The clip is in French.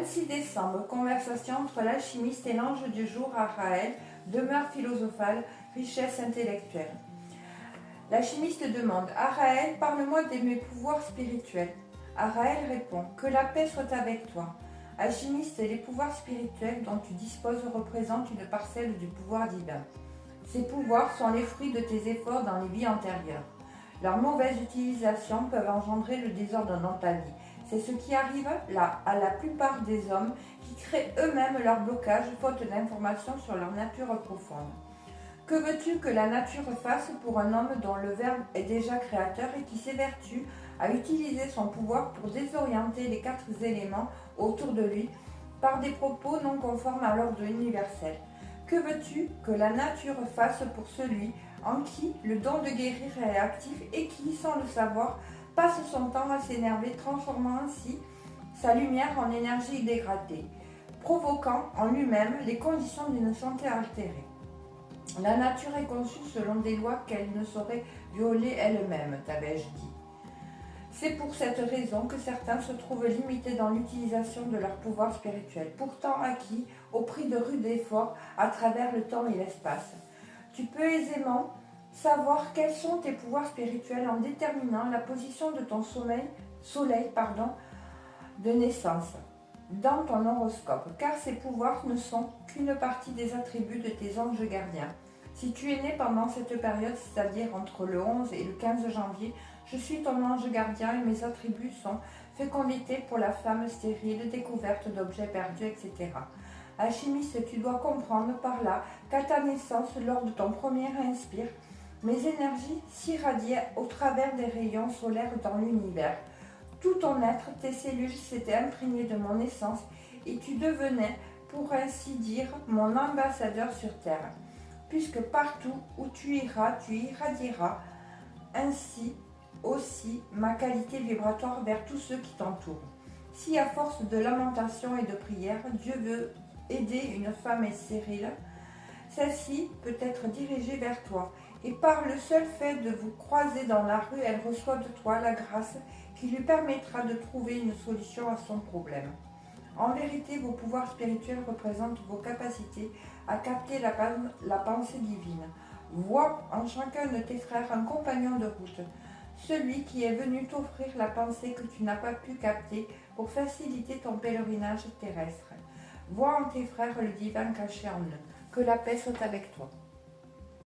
26 décembre, conversation entre l'alchimiste et l'ange du jour Araël, demeure philosophale, richesse intellectuelle. L'alchimiste demande: Araël, parle-moi de mes pouvoirs spirituels. Araël répond: que la paix soit avec toi. Alchimiste, les pouvoirs spirituels dont tu disposes représentent une parcelle du pouvoir divin. Ces pouvoirs sont les fruits de tes efforts dans les vies antérieures. Leur mauvaise utilisation peut engendrer le désordre dans ta vie. C'est ce qui arrive là à la plupart des hommes qui créent eux-mêmes leur blocage faute d'informations sur leur nature profonde. Que veux-tu que la nature fasse pour un homme dont le Verbe est déjà créateur et qui s'évertue à utiliser son pouvoir pour désorienter les 4 éléments autour de lui par des propos non conformes à l'ordre universel? Que veux-tu que la nature fasse pour celui en qui le don de guérir est actif et qui, sans le savoir, passe son temps à s'énerver, transformant ainsi sa lumière en énergie dégradée, provoquant en lui-même les conditions d'une santé altérée? La nature est conçue selon des lois qu'elle ne saurait violer elle-même, t'avais-je dit. C'est pour cette raison que certains se trouvent limités dans l'utilisation de leur pouvoir spirituel, pourtant acquis au prix de rudes efforts à travers le temps et l'espace. Tu peux aisément savoir quels sont tes pouvoirs spirituels en déterminant la position de ton soleil de naissance dans ton horoscope, car ces pouvoirs ne sont qu'une partie des attributs de tes anges gardiens. Si tu es né pendant cette période, c'est-à-dire entre le 11 et le 15 janvier, je suis ton ange gardien et mes attributs sont fécondité pour la femme stérile, découverte d'objets perdus, etc. Alchimiste, tu dois comprendre par là qu'à ta naissance, lors de ton premier inspire, mes énergies s'irradiaient au travers des rayons solaires dans l'univers. Tout ton être, tes cellules s'étaient imprégnées de mon essence et tu devenais, pour ainsi dire, mon ambassadeur sur Terre. Puisque partout où tu iras, tu irradieras ainsi aussi ma qualité vibratoire vers tous ceux qui t'entourent. Si à force de lamentation et de prière, Dieu veut aider une femme stérile, celle-ci peut être dirigée vers toi. Et par le seul fait de vous croiser dans la rue, elle reçoit de toi la grâce qui lui permettra de trouver une solution à son problème. En vérité, vos pouvoirs spirituels représentent vos capacités à capter la pensée divine. Vois en chacun de tes frères un compagnon de route, celui qui est venu t'offrir la pensée que tu n'as pas pu capter pour faciliter ton pèlerinage terrestre. Vois en tes frères le divin caché en eux. Que la paix soit avec toi.